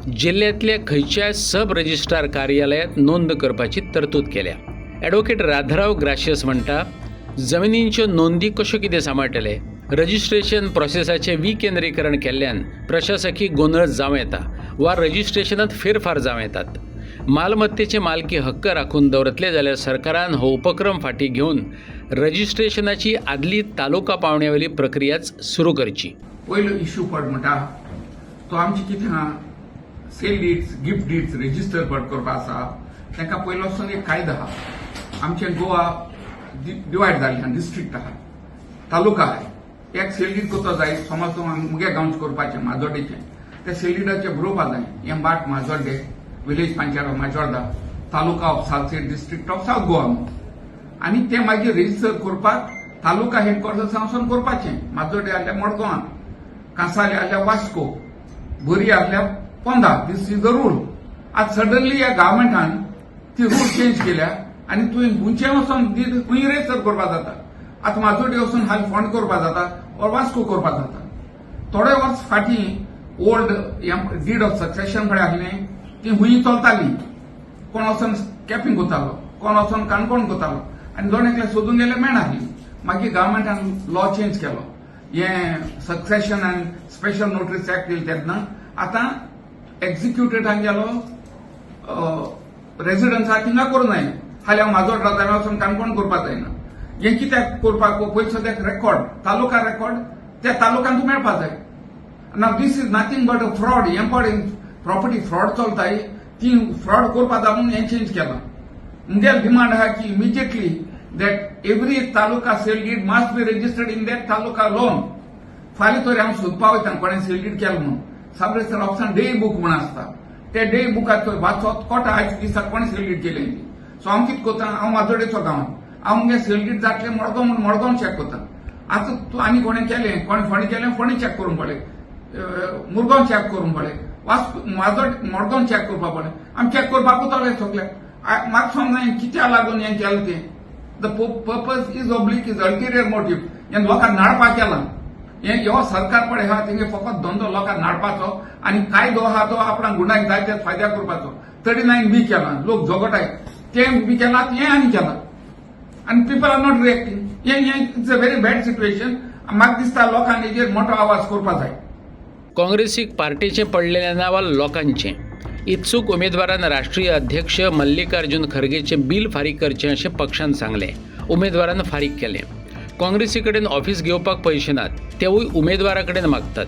जिल्ल्यांतल्या खंयच्याय सब रजिस्ट्रार कार्यालयात नोंद करपाची तरतूद केल्या. ॲडव्होकेट राधाराव ग्राशियस म्हणटा जमिनींच्यो नोंदी कश्यो कितें सांबाळटले. रजिस्ट्रेशन प्रोसेसाचें विकेंद्रीकरण केल्ल्यान प्रशासकी गोंधळ जावं येता वा रजिस्ट्रेशनांत फेरफार जावं येतात. मालमत्तेचे मालकी हक्क राखून दवरतले जाल्यार सरकारान हो उपक्रम फाटीं घेवन रजिस्ट्रेशनाची आदली तालुका पावण्यावेली प्रक्रियाच सुरू करची. पयलो इश्यू पड म्हणटा तो आमचे कितें आहा sale deeds gift deeds register करपा आसा ताका पयलो वचून एक कायदो आहा. आमचे गोवा डिवायड जाल्ले डिस्ट्रिक्ट आहा तालुका आहा. एक सेल डीड करतो जाय समज तूं मुगे गांवचे करपाचें माजोड्डेचें त्या सेल डीडाचे बरोवपा जाय एम्बाट माजोड्डे village panchayat of Majorda taluka of south state district of south Goa आनी ते मागीर रजिस्टर करपाक तालुका हेडक्वॉर्टर्स वचून करपाचें. माजोड्डे आसल्या मडगांवां कांसाले आसल्या वास्को बोरी आसल्या पोंदा दीस इज द रूल. आज सडनली ह्या गव्हर्मेंटान ती रूल चेंज केल्या आनी तुवें गुंचे वचून खंय रजिस्टर करपा जाता. आतां माजोड्डे वचून हाल फोंड करपा जाता और वास्को करपा जाता. थोडे वर्स फाटीं ओल्ड डीड ऑफ सक्सेशन कडेन आसलें ती हुंय चलताली. कोण वचून कॅपिंग करतालो कोण वचून काणकोण करतालो आनी दोन एकले सोदून गेले मेळनासली. मागीर गव्हर्मेंटान लॉ चेंज केलो. हें सक्सेशन आनी स्पेशल नोटीस एक्ट येयले तेन्ना आतां एक्झिक्युटेडाक गेलो रेजिडन्सा थिंगा करूं जाय हाल्या माजोड्डा जाल्यार वचून काणकोण करपाक जायना. हें कित्याक करपाक पयलीं सद्याक रेकॉर्ड तालुका रेकॉर्ड त्या तालुक्यान तूं मेळपा जाय. Now this is nothing but a fraud. हें पड प्रॉपर्टी फ्रॉड चलताय ती फ्रॉड करपा लागून हें चेंज केलां. मुगे डिमांड आहा की immediately that every taluka sale deed must be registered in that taluka alone. फाल्यां तरी हांव सोदपा वयता कोणें सेल डीड केलो म्हणून सब रजिस्टर ऑफिसान डेली बूक म्हण आसता ते डेली बुकात वाचत कोटा आयज दिसाक कोणी सेल केले सो हांव कितें करता हांव माजोडेचो गांवांत हांव मुगे सेल जातले मडगांव चॅक करता आतां तूं आनी कोणें केलें कोणें फोंडें केलें फोंडें चॅक करूंक पडलें मुरगांव चॅक करूंक पडलें मडगांव चॅक करपा पडलें आमी चॅक करपाकूच आले सगळे म्हाका समजा कित्या लागून हें केलें तें the purpose is oblique is ulterior motive हें लोकांक नाडपाक केलां हें ह्यो सरकार पळय आहा तेंगे फकत धंदो लोकांक नाडपाचो आनी कायदो आहा तो आपणाक गुंडांक जाय त्या फायद्या करपाचो 39 बी केलां लोक झगटाय तें बी केलां हें आनी केलां आनी पीपल आर नॉट रिएक्टिंग हें it's a very bad situation म्हाका दिसता लोकांनी हेजेर मोठो आवाज करपा जाय काँग्रेसीक पार्टीचे पडलेले नांव लोकांचे इत्सूक उमेदवारान राष्ट्रीय अध्यक्ष मल्लिकार्जुन खरगेचे बिल फारीक करचें अशें पक्षान सांगलें उमेदवारान फारीक केलें काँग्रेसी कडेन ऑफिस घेवपाक पयशे नात तेवूय उमेदवारा कडेन मागतात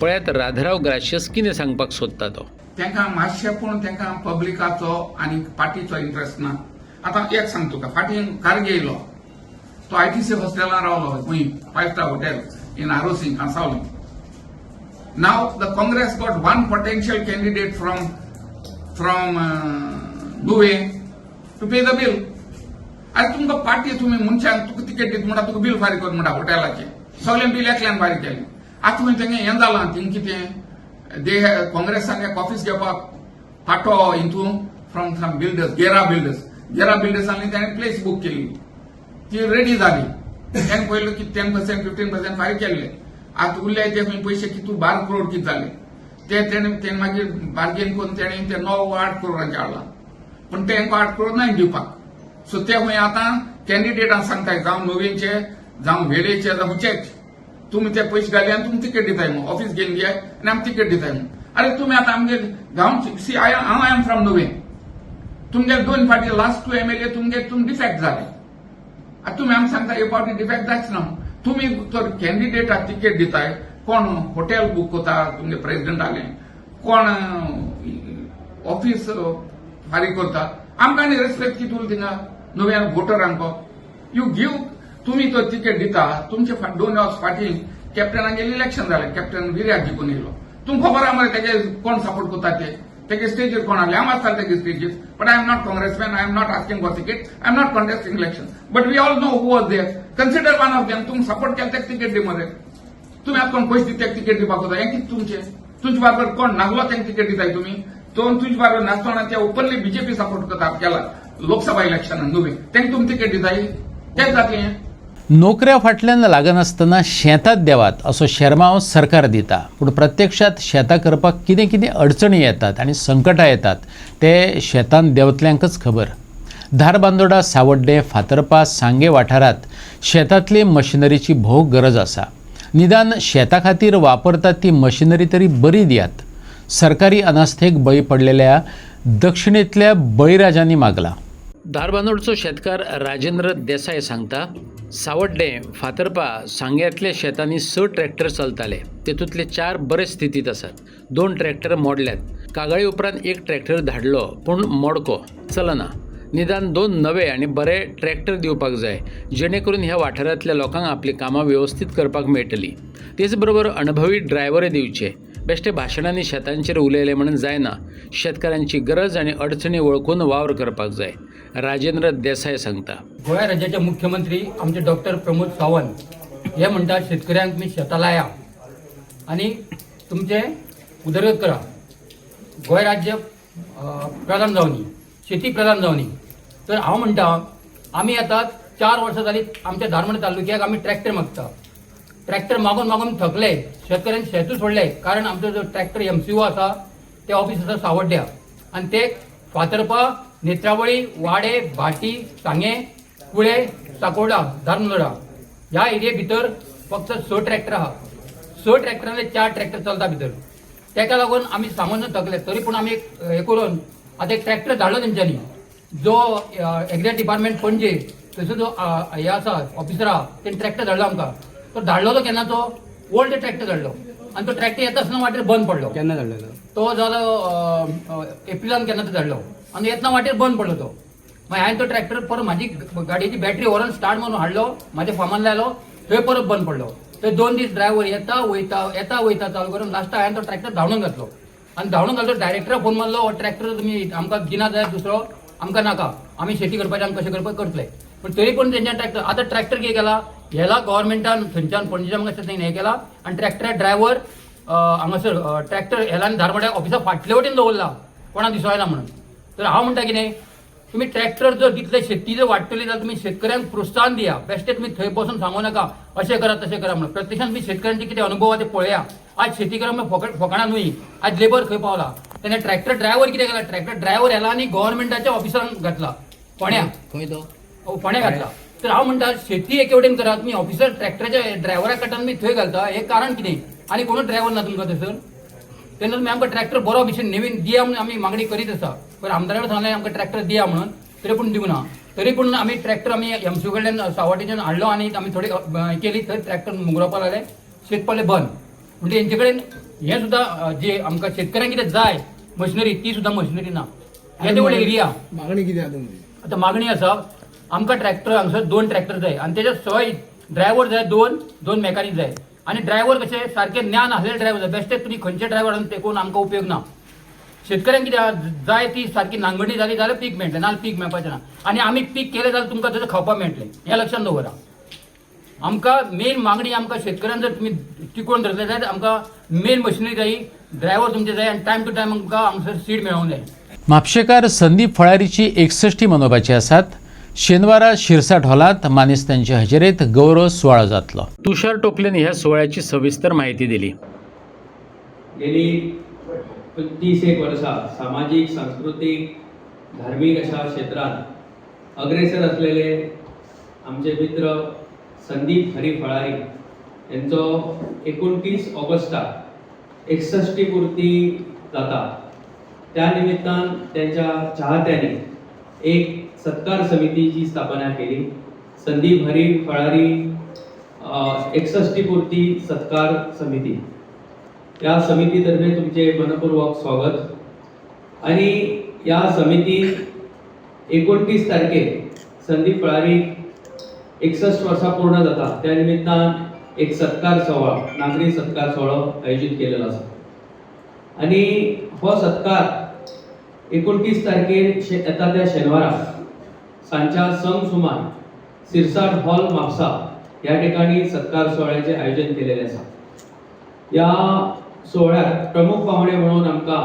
पळयात राधाराव ग्राशियस कितें सांगपाक सोदता तो तांकां मातशें पूण तांकां पब्लिकाचो आनी पार्टीचो इंट्रस्ट ना आतां एक सांग तुका फाटीं खारगे येयलो तो ITC हॉस्टेलांत रावलो खंय 5 star hotel in Arossim Cansaulim now the Congress got one potential candidate from Nuvem to pay the bill आयज तुमकां पार्टी तुमी मनशांक तुका तिकेट दिता म्हणटा तुका बील फारीक कर म्हणटा हॉटेलाचें सगळें बील एकल्यान फारीक केलें आतां तुवें तेंगे हें जालां थिंग कितें दे काँग्रेसान एक ऑफिस घेवपाक पाठो हितून फ्रॉम सम बिल्डर्स गेरा बिल्डर्सांनी ताणें प्लेस बूक केल्ली ती रेडी जाली ताणें पयलो की 10% 15% फारीक केल्ले आतां उरले ते खंय पयशे कितू 12 करोड कितें जाले ते मागीर बार्गेन करून तेणें ते 9-8 करोडांचे हाडला पूण तेंकां 8 करोड नाय दिवपाक सो ते खंय आतां कॅन्डिडेटांक सांगताय जावं नोवेचे जावं वेरेचे जावं हुचेच तुमी ते पयशे घाले आनी तुमी तिकेट दिताय म्हणून ऑफिस घेवन घे आनी आमी तिकेट दिताय म्हणून अरे तुमी आतां आमगे गांवची सी हांव आय एम फ्रॉम नोवे तुमगे 2 फाटी लास्ट 2 MLA तुमी डिफेक्ट जाले आतां तुमी आमकां सांगता हे फावटी डिफेक्ट जायच ना तुमी तर कॅन्डिडेटाक तिकेट दिताय कोण हॉटेल बूक करता तुमगे प्रेसिडेंट आले कोण ऑफिस फारीक करता आमकां आनी रेस्पेक्ट कितें उरला थिंगा नव्या वोटरांक यू गीव तुमी तो तिकेट दिता तुमचे 2 वर्स फाटीं कॅप्टनागेर इलेक्शन जालें कॅप्टन विर्याक जिखून येयलो तुमकां खबर आहा मरे तेगे कोण सपोर्ट करता तेगे स्टेजीर कोण आहले हांव आसतालो तेगे स्टेजीर but I am not Congressman I am not asking for ticket I am not contesting election but we all know who was there consider one of them तुमी सपोर्ट केला तेका तिकेट दी मरे तुमी आतां कोण पयशे दिता तिकेट दिवपाक वता हें कितें तुमचे बरोबर कोण नागलो तेंका तिकेट दिताय तुमी तो तुजे बरोबर नासतना ते ओपनली बीजेपी सपोर्ट करता केला लोकसभा इलेक्शनान नुवे तेंका तुमी तिकेट दिताय तेच जातलें नोकऱ्या फाटल्यान लागनासतना शेतांत देवात असो शेरमाव सरकार दिता पूण प्रत्यक्षात शेतां करपाक कितें कितें अडचणी येतात आनी संकटां येतात ते शेतांत देवतल्यांकच खबर धारबांदोडा सावड्डे फातर्पा सांगे वाठारांत शेतांतली मशिनरीची भोव गरज आसा निदान शेता खातीर वापरतात ती मशिनरी तरी बरी दियात सरकारी अनास्थेक बळी पडलेल्या दक्षिणेंतल्या बळीराजांनी मागला धारबांदोडचो शेतकार राजेंद्र देसाय सांगता सावड्डे फातर्पा सांग्यांतल्या शेतांनी 6 ट्रॅक्टर चलताले तेतूंतले 4 बरे स्थितीत आसात 2 ट्रॅक्टर मोडल्यात कागाळी उपरांत 1 ट्रॅक्टर धाडलो पूण मोडको चलना निदान 2 नवे आनी बरे ट्रॅक्टर दिवपाक जाय जेणे करून ह्या वाठारांतल्या लोकांक आपली कामां वेवस्थीत करपाक मेळटली तेच बरोबर अणभवी ड्रायव्हर दिवचे बेश्टे भाशणांनी शेतांचेर उलयले म्हणून जायना शेतकारांची गरज आनी अडचणी वळखून वावर करपाक जाय राजेंद्र देसाय सांगता गोंय राज्याचे मुख्यमंत्री आमचे डॉक्टर प्रमोद सावंत हे म्हणतात शेतकऱ्यांक तुम्ही शेतां लाया आनी तुमचे उदरगत करा गोंय राज्य प्रधान जावनी शेती प्रधान जावनी तर हांव म्हणटा आमी आतां 4 वर्सां जालीं आमच्या धारमण तालुक्याक आमी ट्रॅक्टर मागता ट्रॅक्टर मागून मागून थकले शेतकऱ्यांनी शेतूच सोडले कारण आमचो जो ट्रॅक्टर MCO आसा ते ऑफिस आसा सावड्ड्या आनी ते फातर्पा नेत्रावळी वाडे भाटी सांगे कुळे साकोडा धारमोडा ह्या एरिये भितर फक्त 6 ट्रॅक्टर आहा 6 ट्रॅक्टरांतले 4 ट्रॅक्टर चलता भितर तेका लागून आमी सांगून थकले तरी पूण आमी हे करून आतां एक ट्रॅक्टर धाडलो तेंच्यांनी जो एग्री डिपार्टमेंट पणजे थंयसर जो हे आसा ऑफिसर आहा तेणी ट्रॅक्टर धाडलो आमकां तो धाडलो तो केन्नाचो ओल्ड ट्रॅक्टर धाडलो आनी तो ट्रॅक्टर येता आसतना वाटेर बंद पडलो केन्ना धाडलेलो तो जालो एप्रिलान केन्ना तो धाडलो आनी येतना वाटेर बंद पडलो तो मागीर हांवें तो ट्रॅक्टर परत म्हाजी गाडयेची बॅटरी व्हरून स्टार्ट मारून हाडलो म्हाज्या फार्मान लायलो थंय परत बंद पडलो तर 2 दीस ड्रायव्हर येता वयता चालू करून लास्टाक हांवें तो ट्रॅक्टर धांवून घातलो आनी धांवून घालतो डायरेक्टराक फोन मारलो हो ट्रॅक्टर तुमी आमकां दिना जाल्यार दुसरो आमकां नाका आमी शेती करपाचें आमी कशें करपाक करतले पण तरी पण तेंच्या ट्रॅक्टर आतां ट्रॅक्टर कितें केला ह्याला गव्हर्मेंटान थंयच्यान पणजेच्यान हांगासर हें केला आनी ट्रॅक्टर ड्रायव्हर हांगासर ट्रॅक्टर हेलांनी धारवाड्या ऑफिसा फाटले वटेन दवरला कोणा दिसवायला म्हणून तर हांव म्हणटा कितें तुम्ही ट्रॅक्टर जर तितले शेती जर वाडटली जाल्यार तुम्ही शेतकऱ्यांक प्रोत्साहन दिया बेश्टे तुम्ही थंय बसून सांगू नाका अशें करा तशें करा म्हणून प्रत्यक्षान तुम्ही शेतकऱ्यांचे कितें अनुभव आहा ते पळया आज शेती करप फकाणां न्हय आज लेबर खंय पावला तेन्ना ट्रॅक्टर ड्रायव्हर कितें केला ट्रॅक्टर ड्रायव्हर येला आनी गव्हर्मेंटाच्या ऑफिसरांक घातला फोण्या खंय तो फोण्या घातला तर हांव म्हणटा शेती एके वटेन करा तुम्ही ऑफिसर ट्रॅक्टराच्या ड्रायव्हरा कडल्यान तुम्ही थंय घालता हें कारण कितें आनी कोणूच ड्रायव्हर ना तुमकां थंयसर तेन्ना तुमी आमकां ट्रॅक्टर बरो भशेन नवीन दिया म्हणून आमी मागणी करीत आसा पण आमदाराकडे सांगलें आमकां ट्रॅक्टर दिया म्हणून तरी पूण दिवना तरी पूण आमी ट्रॅक्टर आमी एमसी कडल्यान सावड्डेच्यान हाडलो आनी आमी थोडी केली थंय ट्रॅक्टर मुगरोवपाक लागले शेत पडले बंद म्हणजे तेंचे कडेन हें सुद्दां जे आमकां शेतकऱ्यांक कितें जाय मशिनरी ती सुद्दां मशिनरी ना येदे व्हडले एरिया मागणी कितें आहा तुमची आतां मागणी आसा आमकां ट्रॅक्टर हांगसर 2 ट्रॅक्टर जाय आनी तेच्या सवाय ड्रायव्हर जाय 2 मेकॅनीक जाय आनी ड्रायव्हर कशें सारकें ज्ञान आसलेले ड्रायव्हर जाय बेश्टे तुमी खंयचे ड्रायव्हर तेकून आमकां उपयोग ना शेतकऱ्यांक कितें जाय ती सारकी नांगरणी जाली जाल्यार पीक मेळटलें नाल्यार पीक मेळपाचें ना आनी आमी पीक केलें जाल्यार तुमकां तशें खावपाक मेळटलें हें लक्षांत दवरा आमकां मेन मागणी आमकां शेतकऱ्यान जर तुमी टिकोवन धरले जाल्यार आमकां मेन मशिनरी जाय ड्रायव्हर तुमचे जाय आनी टायम टू टायम आमकां हांगसर सीड मेळोंक जाय म्हापशेकार संदीप फळारीची 61 मनोवपाची आसात शेनवारा शिरसाट हॉलांत मानेस्तांचे हजेरेंत गौरव सुवाळो जातलो तुषार टोपलेन ह्या सुवाळ्याची सविस्तर माहिती दिली गेली 31 वर्सां सामाजीक सांस्कृतीक धार्मीक अशा क्षेत्रात अग्रेसर असलेले आमचे मित्र संदीप हरी फळारी यांचो 29 ऑगस्टाक 61 पुर्ती जाता त्या निमित्तान त्यांच्या चाहत्यांनी एक सत्कार समितीची स्थापना केली संदीप हरी फळारी 61 पुर्ती सत्कार समिती या समितीतर्फे तुमचे मनपूर्वक स्वागत आणि या समितीत 29 तारखेक संदीप फळारी 61 वर्सां पूर्ण जाता त्या निमित्तान एक सत्कार सोहळा नागरी सत्कार सोहळो आयोजित केलेलो आसा आणि हो सत्कार 29 तारखेर येता त्या शेनवारा सांच्या संक सुमार सिरसाट हॉल म्हापसा या ठिकाणी सत्कार सोहळ्याचे आयोजन केलेले आसा या सोहळ्यात प्रमुख पाहुणे म्हणून आमकां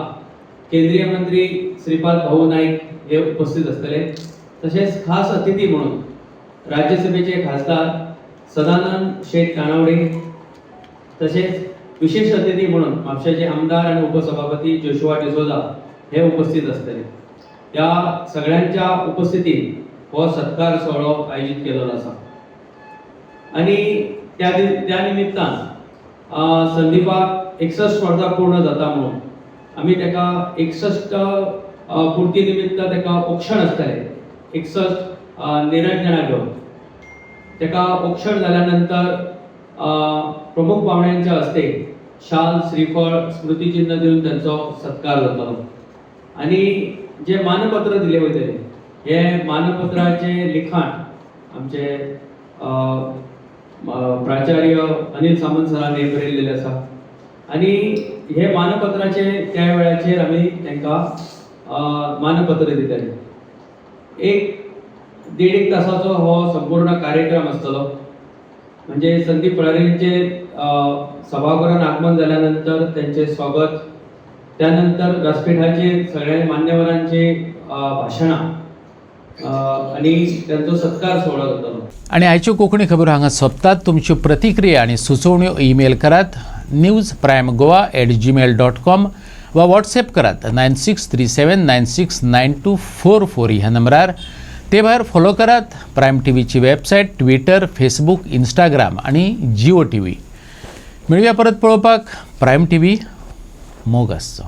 केंद्रीय मंत्री श्रीपाद भाऊ नाईक हे उपस्थित असतले तसेच खास अतिथी म्हणून राज्यसभेचे खासदार सदानंद शेठ कानावडे तसेच विशेष अतिथी म्हणून म्हापशाचे आमदार आणि उपसभापती जोशुआ डिसोजा हे उपस्थित असतले या सगळ्यांच्या उपस्थितीत हो सत्कार सोहळो आयोजित केलेलो आसा आणि त्या निमित्तान संदीपाक 61 वर्सां पूर्ण जाता म्हणून आमी तेका 61 पुर्ती निमित्त तेका औक्षण आसतलें 61 निरंजना घेवन तेका औक्षण जाल्या नंतर प्रमुख पाहुण्यांच्या हस्ते शाल श्रीफळ स्मृतिचिन्ह दिवन त्यांचो सत्कार जातलो आणि जे मानपत्र दिले वयतले हे मानपत्राचे लिखाण आमचे प्राचार्य अनिल सामंत सरांनी बरयल्लेले आसा आणि हे मानपत्राचे त्या वेळाचेर आमी तांकां मानपत्र दितले एक तासाचो हो संपूर्ण कार्यक्रम आसतलो म्हणजे संदीप फळारींचे सभागृहात आगमन जाल्यानंतर त्यांचे स्वागत त्यानंतर व्यासपीठाचेर सगळ्या मान्यवरांचे भाशणां आणि त्यांचो सत्कार सोहळो जातलो आणि आयच्यो कोंकणी खबरो हांगा सोंपतात तुमच्यो प्रतिक्रिया आनी सुचोवण्यो ईमेल करात newsprimegoa@gmail.com वा व्हॉट्सएप करात 9637969244 ह्या नंबरार ते भायर फॉलो करात प्रायम टीव्हीची वेबसायट ट्विटर फेसबूक इंस्टाग्राम आणि जिओ टीव्ही मेळुया परत पळोवपाक प्रायम टीव्ही मोग आसचो